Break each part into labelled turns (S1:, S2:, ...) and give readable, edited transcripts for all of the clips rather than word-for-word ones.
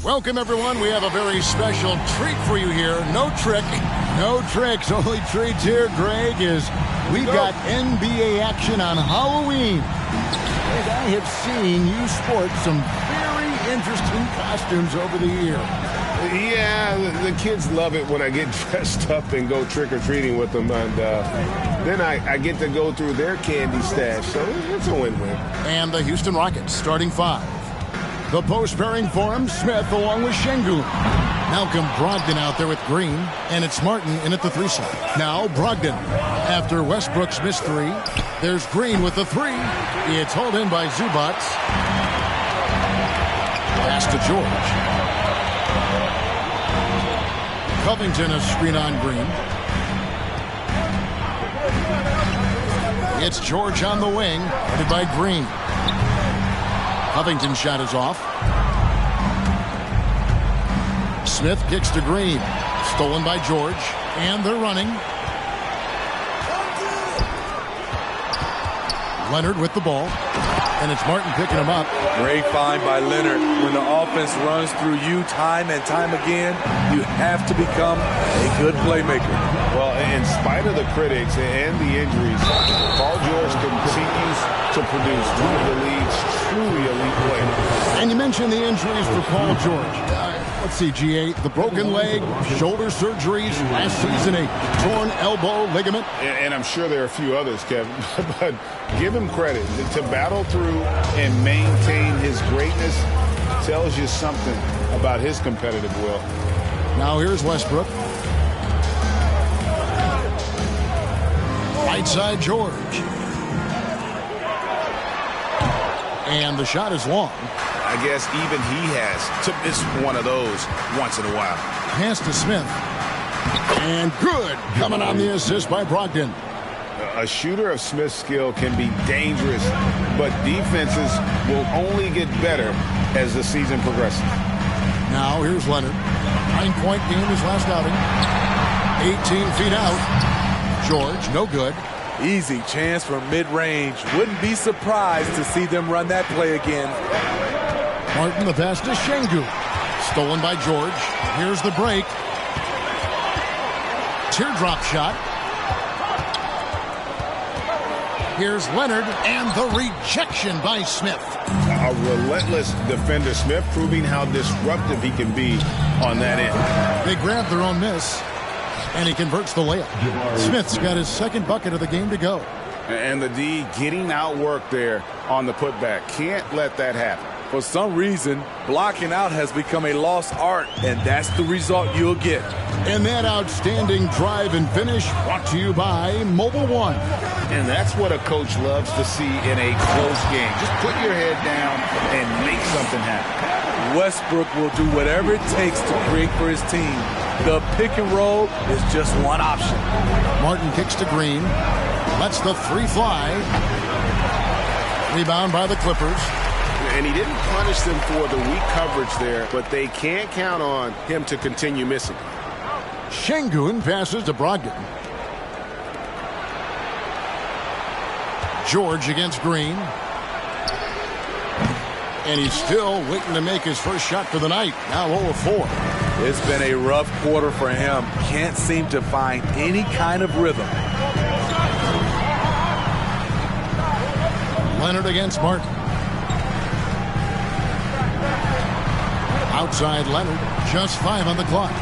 S1: Welcome, everyone. We have a very special treat for you here. No trick, no tricks, only treats here, Greg, is we've got NBA action on Halloween. And I have seen you sport some very interesting costumes over the year.
S2: Yeah, the kids love it when I get dressed up and go trick-or-treating with them. And then I get to go through their candy stash, so it's a win-win.
S1: And the Houston Rockets starting five. The post pairing for him, Smith along with Şengün. Malcolm Brogdon out there with Green, and it's Martin in at the 3 slot. Now Brogdon. After Westbrook's missed 3, there's Green with the 3. It's hauled in by Zubac. Pass to George. Covington a screen on Green. It's George on the wing, headed by Green. Covington's shot is off. Smith kicks to Green. Stolen by George. And they're running. Leonard with the ball. And it's Martin picking him up.
S3: Great find by Leonard. When the offense runs through you time and time again, you have to become a good playmaker.
S2: Well, in spite of the critics and the injuries, Paul George continues to produce one of the league's truly elite players.
S1: And you mentioned the injuries for Paul George. Let's see, G8, the broken leg, shoulder surgeries, last season a torn elbow ligament.
S2: And I'm sure there are a few others, Kevin, but give him credit. To battle through and maintain his greatness tells you something about his competitive will.
S1: Now here's Westbrook. Right side George. And the shot is long.
S2: I guess even he has to miss one of those once in a while.
S1: Pass to Smith. And good. Coming on the assist by Brogdon.
S2: A shooter of Smith's skill can be dangerous, but defenses will only get better as the season progresses.
S1: Now here's Leonard. 9-point game his last outing. 18 feet out. George, no good.
S3: Easy chance from mid-range. Wouldn't be surprised to see them run that play again.
S1: Martin the pass to Şengün. Stolen by George. Here's the break. Teardrop shot. Here's Leonard and the rejection by Smith.
S2: A relentless defender. Smith proving how disruptive he can be on that end.
S1: They grab their own miss, and he converts the layup. Smith's got his second bucket of the game to go.
S2: And the D getting outworked there on the putback. Can't let that happen.
S3: For some reason, blocking out has become a lost art, and that's the result you'll get.
S1: And that outstanding drive and finish brought to you by Mobile One.
S2: And that's what a coach loves to see in a close game. Just put your head down and make something happen.
S3: Westbrook will do whatever it takes to create for his team. The pick and roll is just one option.
S1: Martin kicks to Green. Lets the 3 fly. Rebound by the Clippers.
S2: And he didn't punish them for the weak coverage there, but they can't count on him to continue missing.
S1: Şengün passes to Brogdon. George against Green. And he's still waiting to make his first shot for the night. Now 0 of 4.
S3: It's been a rough quarter for him. Can't seem to find any kind of rhythm.
S1: Leonard against Martin. Outside Leonard, just 5 on the clock.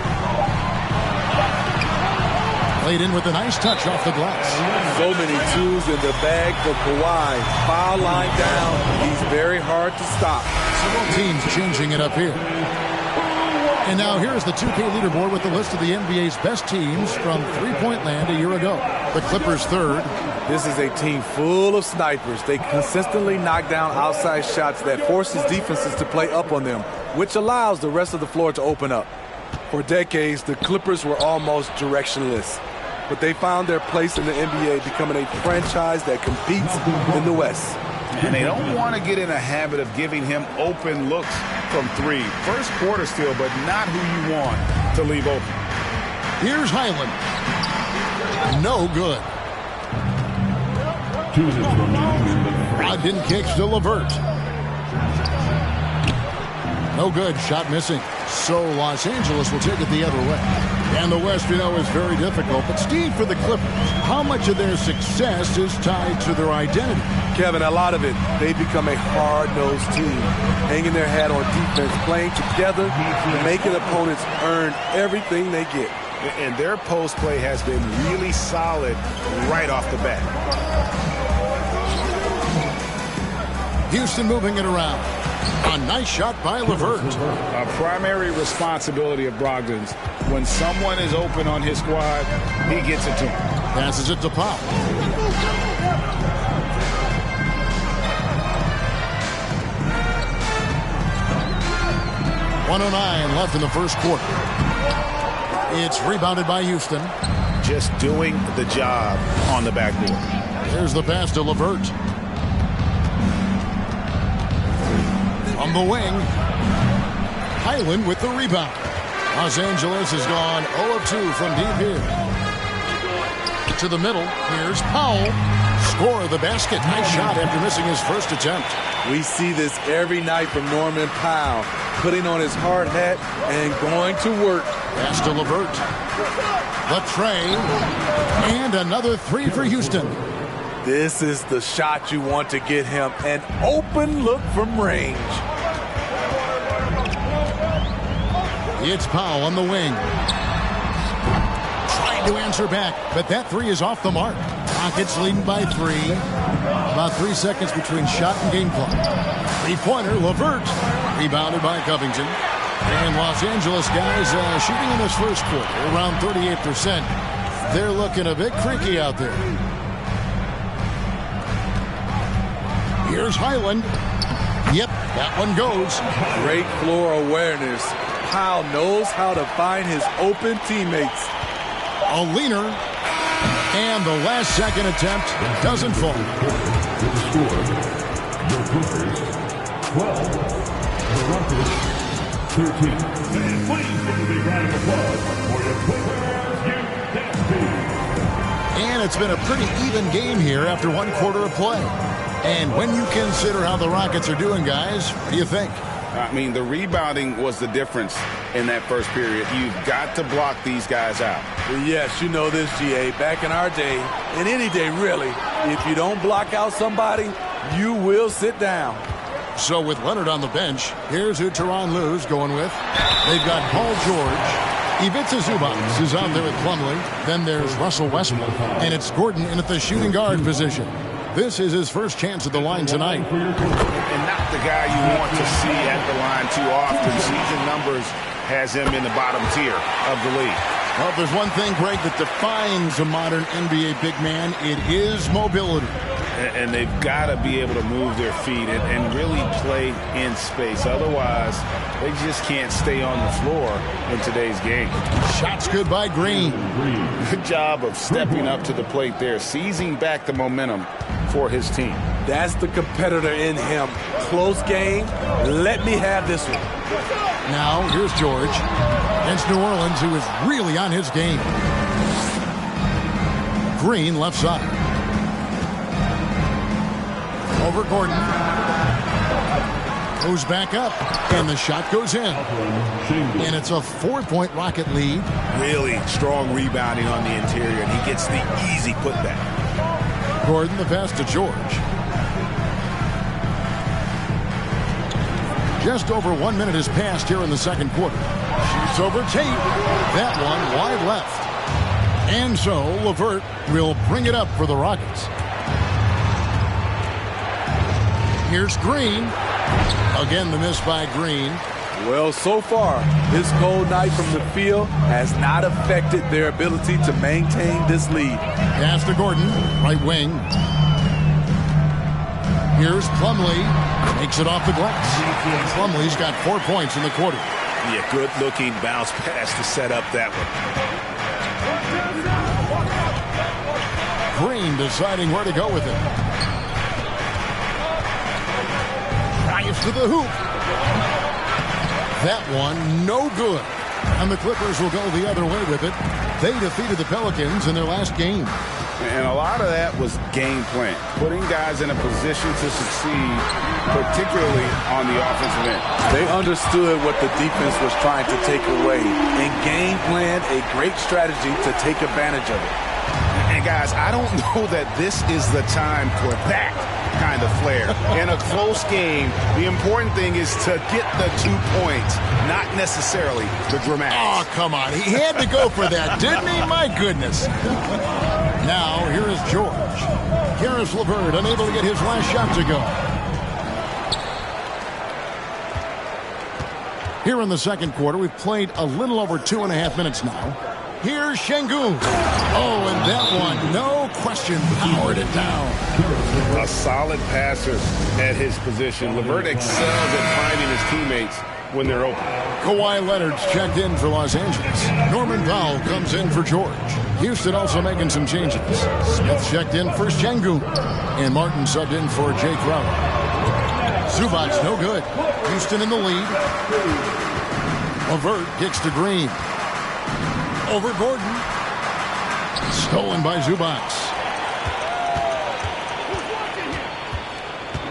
S1: Played in with a nice touch off the glass.
S3: So many twos in the bag for Kawhi. Foul line down. He's very hard to stop.
S1: Several teams changing it up here. And now here's the 2K leaderboard with the list of the NBA's best teams from three-point land a year ago. The Clippers third.
S3: This is a team full of snipers. They consistently knock down outside shots that forces defenses to play up on them, which allows the rest of the floor to open up. For decades, the Clippers were almost directionless, but they found their place in the NBA, becoming a franchise that competes in the West.
S2: And they don't want to get in a habit of giving him open looks from 3. First quarter still, but not who you want to leave open.
S1: Here's Highland. No good.
S4: 2 minutes remaining in the first.
S1: Brogdon kicks to LeVert. No good. Shot missing. So Los Angeles will take it the other way. And the West, you know, is very difficult. But Steve, for the Clippers, how much of their success is tied to their identity?
S3: Kevin, a lot of it. They become a hard-nosed team, hanging their hat on defense, playing together, making opponents earn everything they get.
S2: And their post play has been really solid right off the bat.
S1: Houston moving it around. A nice shot by LeVert.
S2: A primary responsibility of Brogdon's. When someone is open on his squad, he gets it to him.
S1: Passes it to Pop. .109 left in the first quarter. It's rebounded by Houston.
S2: Just doing the job on the backboard.
S1: There's the pass to LeVert. From the wing, Highland with the rebound. Los Angeles has gone 0 of 2 from deep here. To the middle, here's Powell. Score the basket. Nice shot after missing his first attempt.
S3: We see this every night from Norman Powell, putting on his hard hat and going to work.
S1: Pass to LeVert. The tray. And another three for Houston.
S3: This is the shot you want to get him. An open look from range.
S1: It's Powell on the wing. Trying to answer back, but that three is off the mark. Rockets leading by 3. About 3 seconds between shot and game clock. Three-pointer, LeVert. Rebounded by Covington. And Los Angeles guys shooting in this first quarter around 38%. They're looking a bit creaky out there. Here's Highland. Yep, that one goes.
S3: Great floor awareness. Powell knows how to find his open teammates.
S1: A leaner. And the last second attempt doesn't fall.
S4: The score, the Clippers 12, the Rockets 13. And please give a big round of applause for the Clippers Youth Dance Team.
S1: And it's been a pretty even game here after one quarter of play. And when you consider how the Rockets are doing, guys, what do you think?
S2: I mean, the rebounding was the difference in that first period. You've got to block these guys out.
S3: Well, yes, you know this, GA. Back in our day, and any day really, if you don't block out somebody, you will sit down.
S1: So with Leonard on the bench, here's who Tyronn Lue's going with. They've got Paul George. Ivica Zubac is out there with Plumlee. Then there's Russell Westbrook. And it's Gordon in at the shooting guard position. This is his first chance at the line tonight.
S2: And not the guy you want to see at the line too often. Season numbers has him in the bottom tier of the league.
S1: Well, if there's one thing, Greg, that defines a modern NBA big man, it is mobility.
S2: And they've got to be able to move their feet and really play in space. Otherwise, they just can't stay on the floor in today's game.
S1: Shots good by Green.
S2: Good job of stepping up to the plate there, seizing back the momentum for his team.
S3: That's the competitor in him. Close game. Let me have this one.
S1: Now, here's George against New Orleans, who is really on his game. Green left side. Over Gordon. Goes back up, and the shot goes in. And it's a 4-point Rocket lead.
S2: Really strong rebounding on the interior, and he gets the easy putback.
S1: Gordon, the pass to George. Just over 1 minute has passed here in the second quarter. Shoots over Tate. That one wide left. And so LeVert will bring it up for the Rockets. Here's Green. Again, the miss by Green.
S3: Well, so far, this cold night from the field has not affected their ability to maintain this lead.
S1: Pass to Gordon, right wing. Here's Plumlee. Makes it off the glass. Plumlee's got 4 points in the quarter.
S2: Yeah, good-looking bounce pass to set up that one.
S1: Green deciding where to go with it. Drives to the hoop. That one, no good. And the Clippers will go the other way with it. They defeated the Pelicans in their last game.
S2: And a lot of that was game plan, putting guys in a position to succeed, particularly on the offensive end.
S3: They understood what the defense was trying to take away and game plan a great strategy to take advantage of it.
S2: And guys, I don't know that this is the time for that kind of flair. In a close game, the important thing is to get the 2 points, not necessarily the dramatics.
S1: Oh, come on. He had to go for that, didn't he? My goodness. Now, here is George. Caris LeVert unable to get his last shot to go. Here in the second quarter, we've played a little over 2.5 minutes now. Here's Şengün. Oh, and that one, no question, powered it down.
S2: A solid passer at his position. LeVert excels at finding his teammates when they're open.
S1: Kawhi Leonard's checked in for Los Angeles. Norman Powell comes in for George. Houston also making some changes. Smith checked in for Şengün. And Martin subbed in for Jay Crowder. Zubac no good. Houston in the lead. LeVert kicks to Green. Over Gordon. Stolen by Zubac.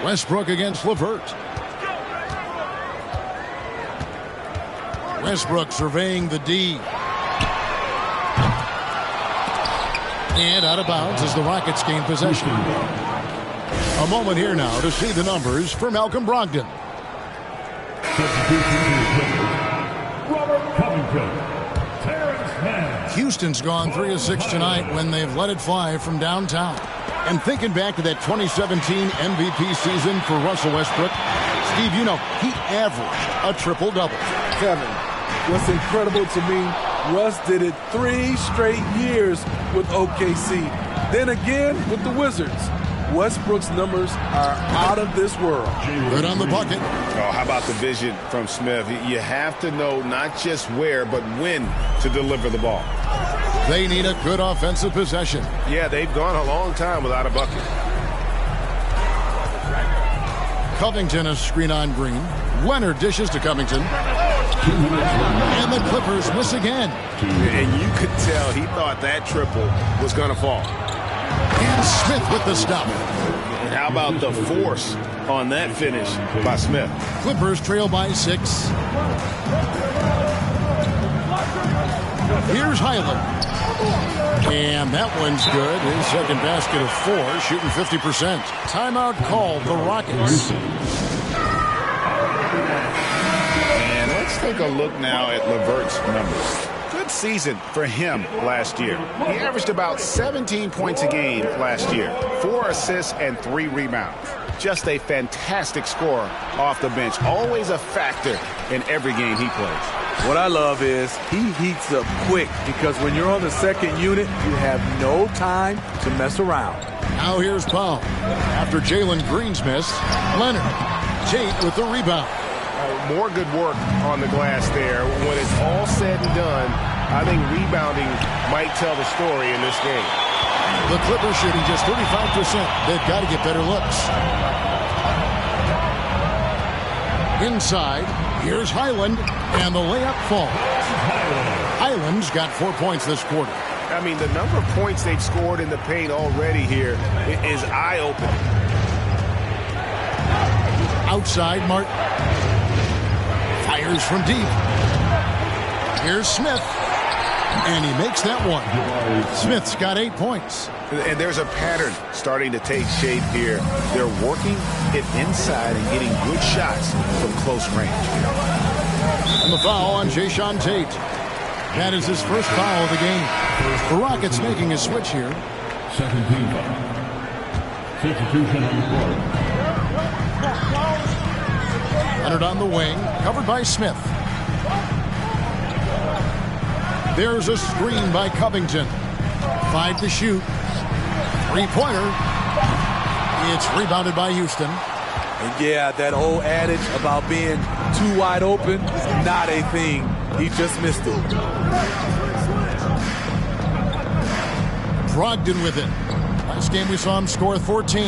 S1: Westbrook against LeVert. Westbrook surveying the D. And out of bounds as the Rockets gain possession. A moment here now to see the numbers for Malcolm Brogdon.
S4: Robert Covington. Terrence Mann.
S1: Houston's gone 3 of 6 tonight when they've let it fly from downtown. And thinking back to that 2017 MVP season for Russell Westbrook, Steve, you know, he averaged a triple-double.
S3: Kevin, what's incredible to me, Russ did it 3 straight years with OKC. Then again with the Wizards. Westbrook's numbers are out of this world.
S1: Good on the bucket.
S2: Oh, how about the vision from Smith? You have to know not just where, but when to deliver the ball.
S1: They need a good offensive possession.
S2: Yeah, they've gone a long time without a bucket.
S1: Covington a screen on Green. Leonard dishes to Covington. And the Clippers miss again.
S2: And you could tell he thought that triple was going to fall.
S1: And Smith with the stop.
S2: And how about the force on that finish by Smith?
S1: Clippers trail by 6. Here's Highland. And that one's good. His second basket of 4, shooting 50%. Timeout called the Rockets.
S2: And let's take a look now at LeVert's numbers. Good season for him last year. He averaged about 17 points a game last year, 4 assists and 3 rebounds. Just a fantastic scorer off the bench. Always a factor in every game he plays.
S3: What I love is he heats up quick because when you're on the second unit, you have no time to mess around.
S1: Now here's Powell. After Jalen Green's miss, Leonard. Tate with the rebound.
S2: More good work on the glass there. When it's all said and done, I think rebounding might tell the story in this game.
S1: The Clippers shooting just 35%. They've got to get better looks. Inside, here's Highland, and the layup falls. Highland's got 4 points this quarter.
S2: I mean, the number of points they've scored in the paint already here is eye-opening.
S1: Outside, Martin. Fires from deep. Here's Smith. And he makes that one. Smith's got 8 points.
S2: And there's a pattern starting to take shape here. They're working it inside and getting good shots from close range.
S1: And the foul on Jae'Sean Tate. That is his first foul of the game. The Rockets making a switch here.
S4: Second team foul. Substitution on the court.
S1: Leonard on the wing, covered by Smith. There's a screen by Covington. 5 to shoot. 3-pointer. It's rebounded by Houston.
S3: And yeah, that old adage about being too wide open is not a thing. He just missed it.
S1: Brogdon with it. Last game we saw him score 14.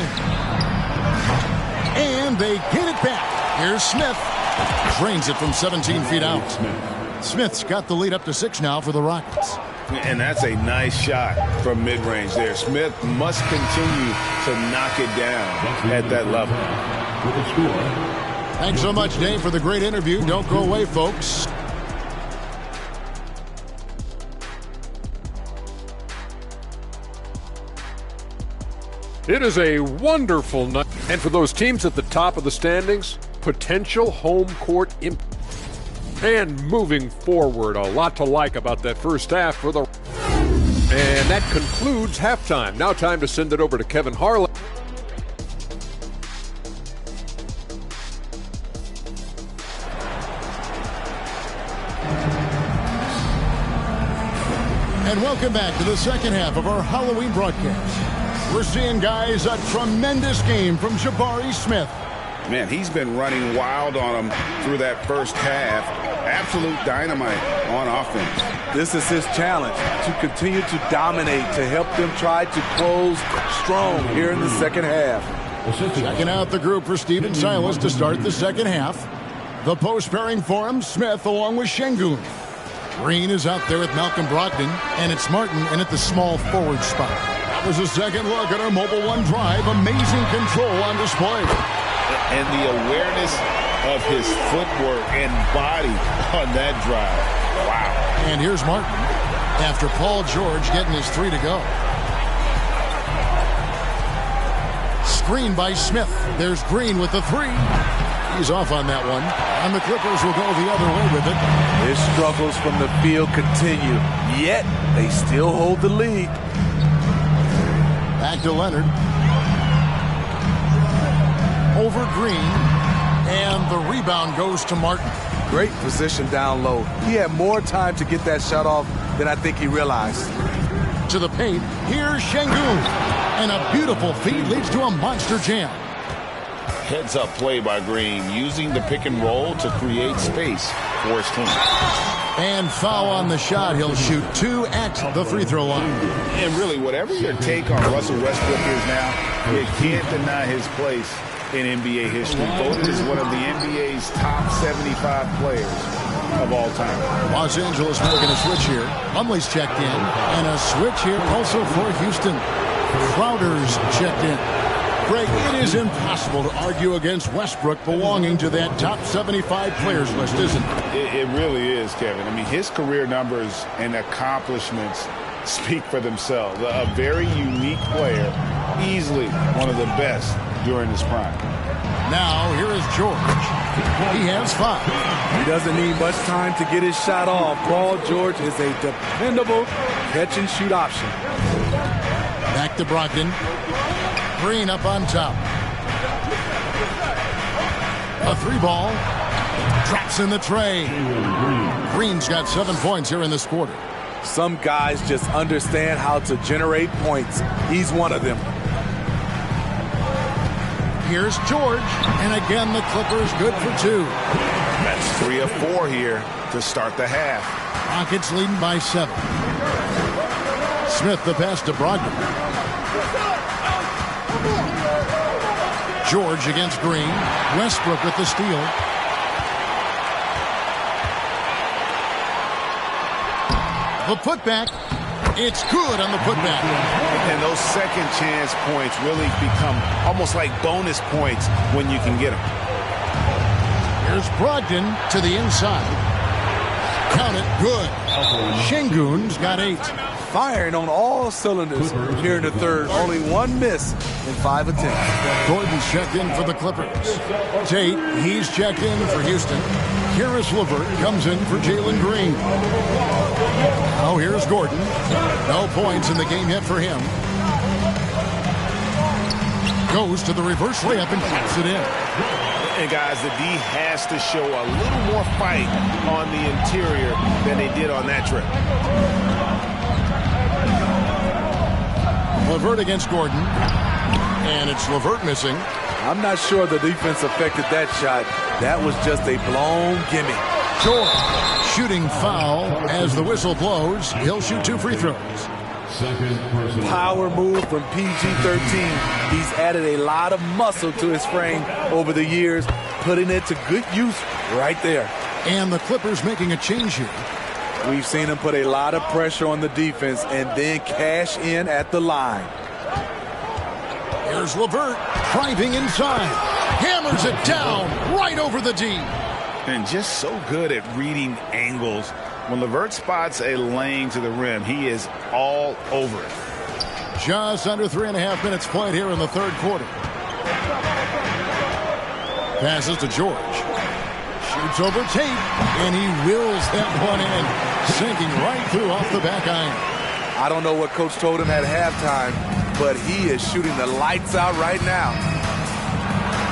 S1: And they get it back. Here's Smith. Drains it from 17 feet out. Smith's got the lead up to 6 now for the Rockets.
S2: And that's a nice shot from mid-range there. Smith must continue to knock it down at that level.
S4: With the score.
S1: Thanks so much, Dave, for the great interview. Don't go away, folks.
S5: It is a wonderful night. And for those teams at the top of the standings, potential home court impact. And moving forward, a lot to like about that first half for the... And that concludes halftime. Now time to send it over to Kevin Harlan.
S1: And welcome back to the second half of our Halloween broadcast. We're seeing, guys, a tremendous game from Jabari Smith.
S2: Man, he's been running wild on him through that first half. Absolute dynamite on offense.
S3: This is his challenge, to continue to dominate, to help them try to close strong here in the second half.
S1: Checking out the group for Stephen Silas to start the second half. The post pairing for him, Smith along with Şengün. Green is out there with Malcolm Brogdon, and it's Martin in at the small forward spot. That was a second look at our Mobile One drive. Amazing control on display.
S2: And the awareness of his footwork and body on that drive. Wow.
S1: And here's Martin after Paul George getting his three to go. Screen by Smith. There's Green with the three. He's off on that one. And the Clippers will go the other way with it.
S3: His struggles from the field continue, yet they still hold the lead.
S1: Back to Leonard. Over Green. And the rebound goes to Martin.
S3: Great position down low. He had more time to get that shot off than I think he realized.
S1: To the paint. Here's Şengün. And a beautiful feed leads to a monster jam.
S2: Heads-up play by Green, using the pick and roll to create space for his team.
S1: And foul on the shot. He'll shoot two at the free throw line.
S2: And really, whatever your take on Russell Westbrook is now, you can't deny his place in NBA history. Voted as one of the NBA's top 75 players of all time.
S1: Los Angeles making a switch here. Plumlee's checked in. And a switch here also for Houston. Crowder's checked in. Greg, it is impossible to argue against Westbrook belonging to that top 75 players list, isn't it?
S2: It really is, Kevin. I mean, his career numbers and accomplishments speak for themselves. A very unique player, easily one of the best during his prime.
S1: Now, here is George. He has five.
S3: He doesn't need much time to get his shot off. Paul George is a dependable catch-and-shoot option.
S1: Back to Brogdon. Green up on top. A three ball. Drops in the tray. Green's got 7 points here in this quarter.
S3: Some guys just understand how to generate points. He's one of them.
S1: Here's George. And again, the Clippers good for two.
S2: That's 3 of 4 here to start the half.
S1: Rockets leading by 7. Smith the pass to Brogdon. George against Green. Westbrook with the steal. The putback. It's good on the putback.
S2: And those second chance points really become almost like bonus points when you can get them.
S1: Here's Brogdon to the inside. Count it. Good. Şengün's got 8.
S3: Firing on all cylinders here in the third. Only one miss in 5 attempts.
S1: Gordon's checked in for the Clippers. Tate, he's checked in for Houston. Caris LeVert comes in for Jalen Green. Now here's Gordon. No points in the game yet for him. Goes to the reverse layup and puts it in.
S2: And guys, the D has to show a little more fight on the interior than they did on that trip.
S1: LeVert against Gordon. And it's LeVert missing.
S3: I'm not sure the defense affected that shot. That was just a blown gimme.
S1: George shooting foul as the whistle blows. He'll shoot 2 free throws.
S3: Power move from PG-13. He's added a lot of muscle to his frame over the years, putting it to good use right there.
S1: And the Clippers making a change here.
S3: We've seen him put a lot of pressure on the defense and then cash in at the line.
S1: Here's LeVert driving inside. Hammers it down right over the D.
S2: And just so good at reading angles. When LeVert spots a lane to the rim, he is all over it.
S1: Just under 3.5 minutes played here in the third quarter. Passes to George. Shoots over Tate, and he wills that one in, sinking right through off the back iron.
S3: I don't know what Coach told him at halftime, but he is shooting the lights out right now.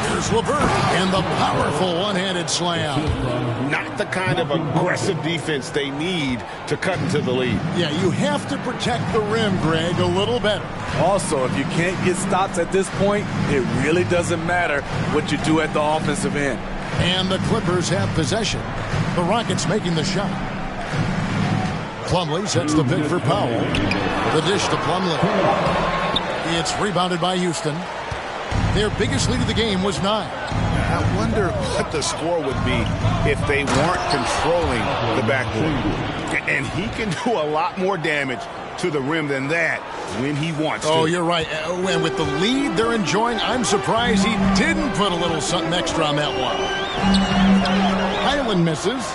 S1: Here's LeVert, and the powerful one-handed slam.
S2: Not the kind of aggressive defense they need to cut into the lead.
S1: Yeah, you have to protect the rim, Greg, a little better.
S3: Also, if you can't get stops at this point, it really doesn't matter what you do at the offensive end.
S1: And the Clippers have possession. The Rockets making the shot. Plumlee sets the pick for Powell. The dish to Plumlee. It's rebounded by Houston. Their biggest lead of the game was 9.
S2: I wonder what the score would be if they weren't controlling the backcourt. And he can do a lot more damage to the rim than that when he wants to.
S1: Oh, you're right. And with the lead they're enjoying, I'm surprised he didn't put a little something extra on that one. Highland misses.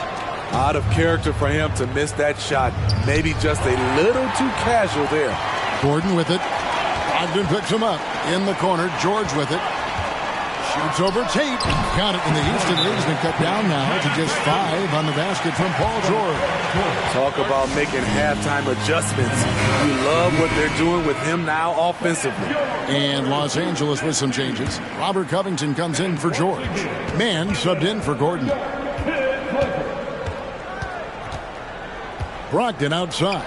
S3: Out of character for him to miss that shot. Maybe just a little too casual there.
S1: Gordon with it. Ogden picks him up. In the corner, George with it. Shoots over Tate. Got it, and the Houston lead's been cut down now to just 5 on the basket from Paul George.
S3: Talk about making halftime adjustments. You love what they're doing with him now offensively.
S1: And Los Angeles with some changes. Robert Covington comes in for George. Mann subbed in for Gordon. Brogdon outside.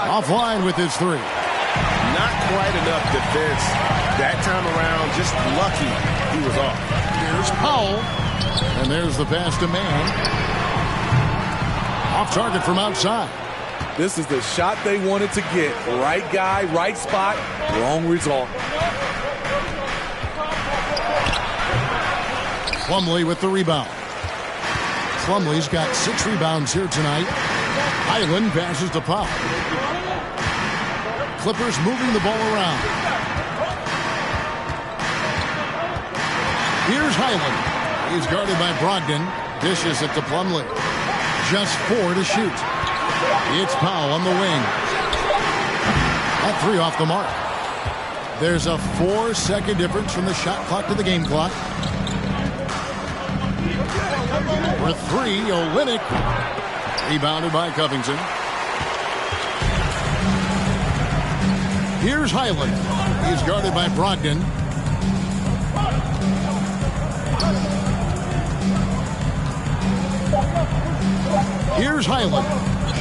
S1: Offline with his 3.
S2: Not quite enough defense that time around. Just lucky he was off.
S1: Here's Powell. And there's the pass to Mann. Off target from outside.
S3: This is the shot they wanted to get. Right guy, right spot, wrong result.
S1: Plumlee with the rebound. Plumlee's got 6 rebounds here tonight. Highland passes to Powell. Clippers moving the ball around. Here's Highland. He's guarded by Brogdon. Dishes it to Plumlee. Just 4 to shoot. It's Powell on the wing. That 3 off the mark. There's a 4-second difference from the shot clock to the game clock. For 3, Olynyk. Rebounded by Covington. Here's Highland. He's guarded by Brogdon. Here's Highland.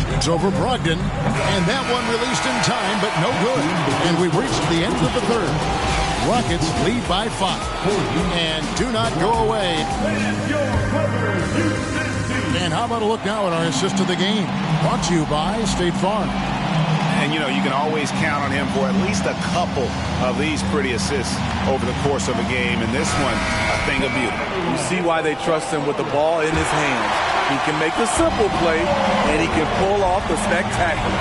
S1: Shoots over Brogdon. And that one released in time, but no good. And we've reached the end of the third. Rockets lead by 5. And do not go away. And how about a look now at our assist of the game? Brought to you by State Farm.
S2: And, you know, you can always count on him for at least a couple of these pretty assists over the course of a game. And this one, a thing of beauty.
S3: You see why they trust him with the ball in his hands. He can make the simple play, and he can pull off the spectacular.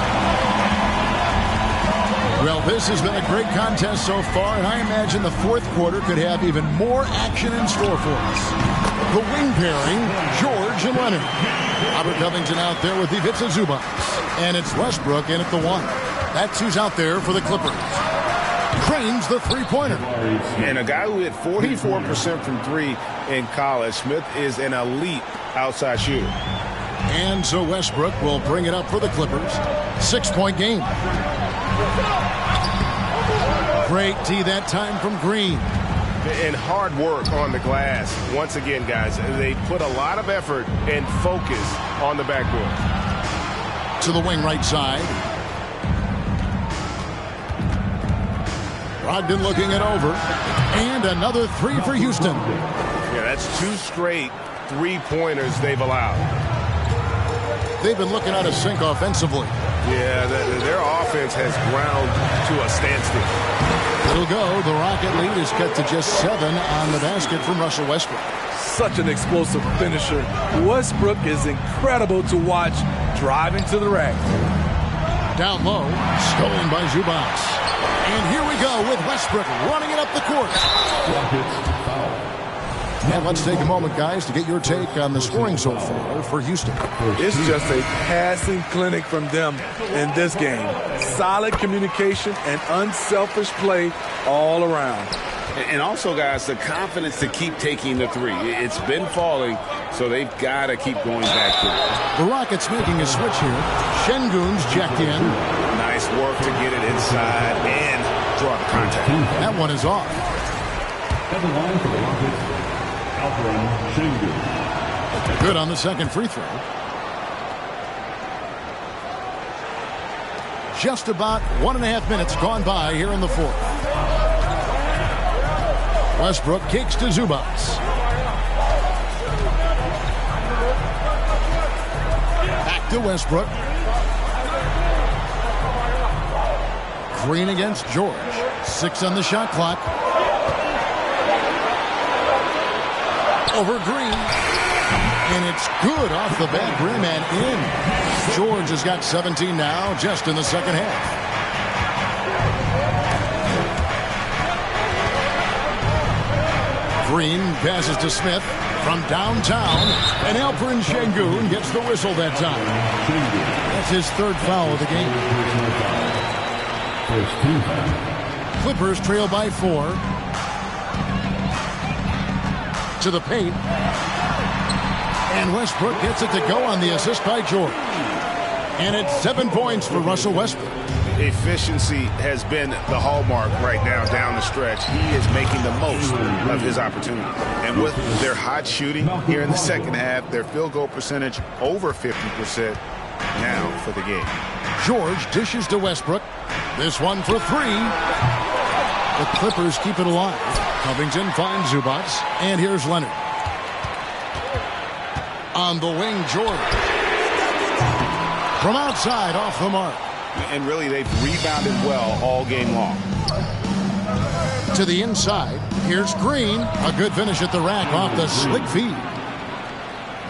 S1: Well, this has been a great contest so far, and I imagine the fourth quarter could have even more action in store for us. The wing pairing, George and Leonard. Robert Covington out there with Ivica Zubac. And it's Westbrook in at the 1. That's who's out there for the Clippers. Crane's the 3-pointer.
S2: And a guy who hit 44% from 3 in college, Smith is an elite outside shooter.
S1: And so Westbrook will bring it up for the Clippers. 6-point game. Great D that time from Green.
S2: And hard work on the glass. Once again, guys, they put a lot of effort and focus on the backboard.
S1: To the wing right side. Brogdon looking it over. And another 3 for Houston.
S2: Yeah, that's 2 straight 3-pointers they've allowed.
S1: They've been looking out of sync offensively.
S2: Yeah, their offense has ground to a standstill.
S1: It'll go. The Rocket lead is cut to just 7 on the basket from Russell Westbrook.
S3: Such an explosive finisher. Westbrook is incredible to watch driving to the rack.
S1: Down low, stolen by Zubac. And here we go with Westbrook running it up the court. And let's take a moment, guys, to get your take on the scoring so far for Houston.
S3: It's just a passing clinic from them in this game. Solid communication and unselfish play all around.
S2: And also, guys, the confidence to keep taking the three. It's been falling, so they've got to keep going back to it.
S1: The Rockets making a switch here. Şengün's checked in.
S2: Nice work to get it inside and draw the contact.
S1: That one is off.
S4: At the line for the Rockets, Alperen Şengün.
S1: Good on the second free throw. Just about 1.5 minutes gone by here in the fourth. Westbrook kicks to Zubac. Back to Westbrook. Green against George. 6 on the shot clock. Over Green. And it's good off the back rim and in. George has got 17 now just in the second half. Green passes to Smith from downtown, and Alperen Şengün gets the whistle that time. That's his third foul of the game. Clippers trail by 4. To the paint. And Westbrook gets it to go on the assist by George. And it's 7 points for Russell Westbrook.
S2: Efficiency has been the hallmark right now down the stretch. He is making the most of his opportunity. And with their hot shooting here in the second half, their field goal percentage over 50% now for the game.
S1: George dishes to Westbrook. This one for 3. The Clippers keep it alive. Covington finds Zubac. And here's Leonard. On the wing, George. From outside, off the mark.
S2: And really, they've rebounded well all game long.
S1: To the inside, here's Green. A good finish at the rack off the slick feed.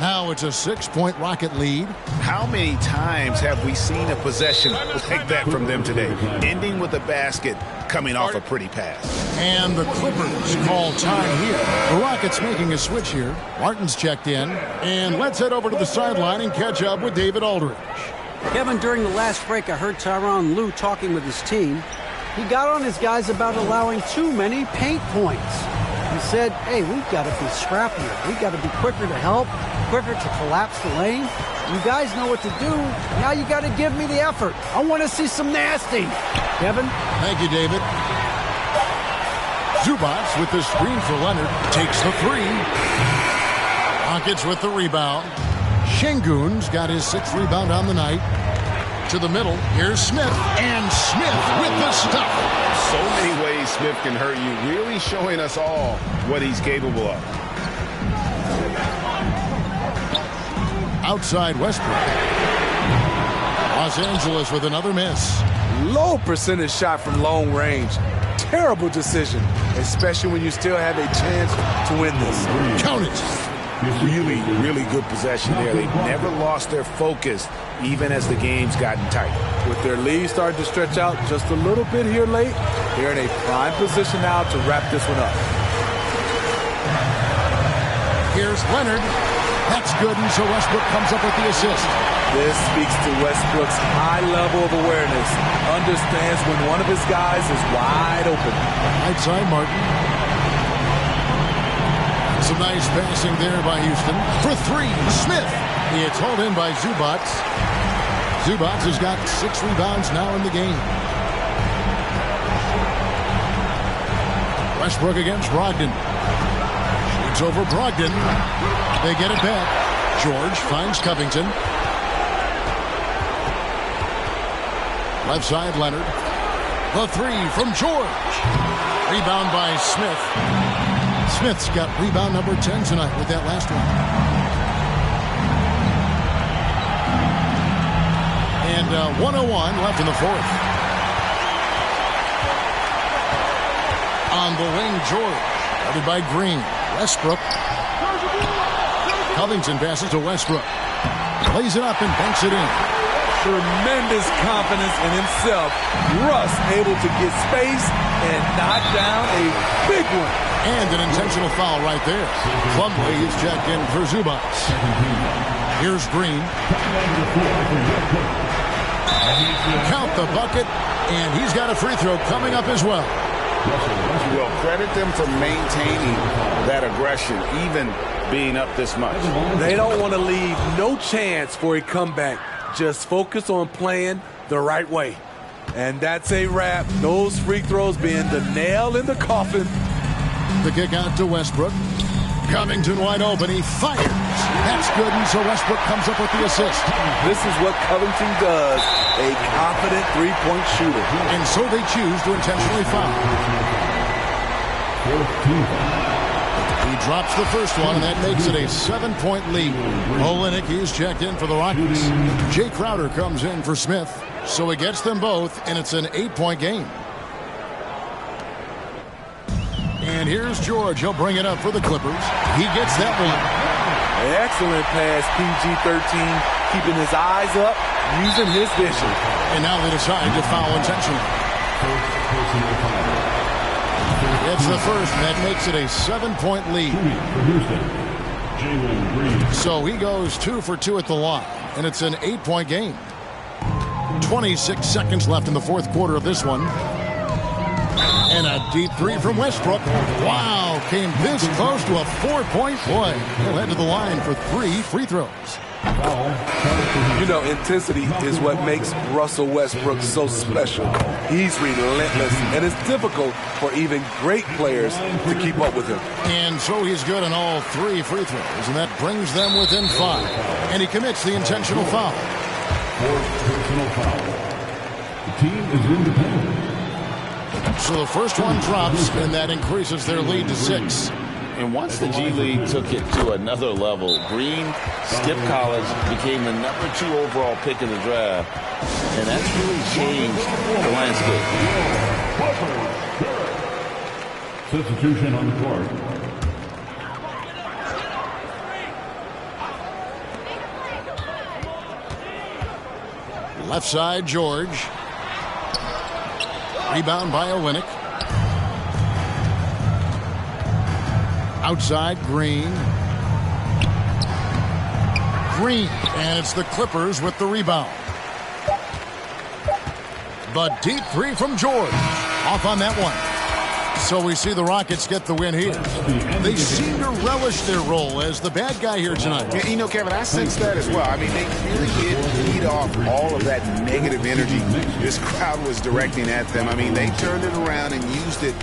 S1: Now it's a 6-point Rocket lead.
S2: How many times have we seen a possession like that from them today? Ending with a basket, coming off a pretty pass.
S1: And the Clippers call time here. The Rockets making a switch here. Martin's checked in. And let's head over to the sideline and catch up with David Aldridge.
S6: Kevin, during the last break, I heard Tyronn Lue talking with his team. He got on his guys about allowing too many paint points. He said, hey, we've got to be scrappier. We've got to be quicker to help, quicker to collapse the lane. You guys know what to do. Now you got to give me the effort. I want to see some nasty. Kevin?
S1: Thank you, David. Zubac with the screen for Leonard. Takes the 3. Rockets with the rebound. Şengün's got his 6th rebound on the night. To the middle, here's Smith, and Smith with the stuff.
S2: So many ways Smith can hurt you, really showing us all what he's capable of.
S1: Outside Westbrook. Los Angeles with another miss.
S3: Low percentage shot from long range. Terrible decision, especially when you still have a chance to win this.
S1: Count it.
S2: Really, really good possession there. They never lost their focus, even as the game's gotten tight.
S3: With their lead starting to stretch out just a little bit here late, they're in a prime position now to wrap this one up.
S1: Here's Leonard. That's good, and so Westbrook comes up with the assist.
S3: This speaks to Westbrook's high level of awareness. Understands when one of his guys is wide open.
S1: Right side, Martin. Some nice passing there by Houston. For 3, Smith. It's hauled in by Zubac. Zubac has got 6 rebounds now in the game. Westbrook against Brogdon. Shoots over Brogdon. They get it back. George finds Covington. Left side, Leonard. The 3 from George. Rebound by Smith. Smith's got rebound number 10 tonight with that last one. And 1:01 left in the fourth. On the wing, George. Guarded by Green. Westbrook. Covington passes to Westbrook. Lays it up and banks it in.
S3: Tremendous confidence in himself. Russ able to get space and knock down a big one.
S1: And an intentional foul right there. Plumlee is checked in for Zubac. Here's Green. Count the bucket, and he's got a free throw coming up as well.
S2: Well, credit them for maintaining that aggression, even being up this much.
S3: They don't want to leave no chance for a comeback. Just focus on playing the right way. And that's a wrap. Those free throws being the nail in the coffin.
S1: The kick out to Westbrook. Covington wide open. He fires. That's good, and so Westbrook comes up with the assist.
S3: This is what Covington does. A confident three-point shooter.
S1: And so they choose to intentionally foul. He drops the first one, and that makes it a 7-point lead. Olynyk, he's checked in for the Rockets. Jay Crowder comes in for Smith. So he gets them both, and it's an 8-point game. And here's George. He'll bring it up for the Clippers. He gets that one.
S3: Excellent pass, PG-13, keeping his eyes up, using his vision.
S1: And now they decide to foul intentionally. It's the first, and that makes it a 7-point lead. So he goes 2 for 2 at the line, and it's an 8-point game. 26 seconds left in the fourth quarter of this one. And a deep three from Westbrook. Wow, came this close to a 4-point play. He'll head to the line for 3 free throws.
S3: You know, intensity is what makes Russell Westbrook so special. He's relentless, and it's difficult for even great players to keep up with him.
S1: And so he's good on all 3 free throws, and that brings them within 5. And he commits the intentional foul.
S4: Fourth personal foul. The team is in the penalty.
S1: So the first one drops, and that increases their lead to 6.
S7: And once the G League took it to another level, Green skipped college, became the #2 overall pick in the draft, and that's really changed the landscape.
S4: Substitution on the court.
S1: Left side, George. Rebound by Olynyk. Outside, Green. And it's the Clippers with the rebound. But deep three from George. Off on that one. So we see the Rockets get the win here. They seem to relish their role as the bad guy here tonight.
S2: Yeah, you know, Kevin, I sense that as well. I mean, they really did feed off all of that negative energy this crowd was directing at them. I mean, they turned it around and used it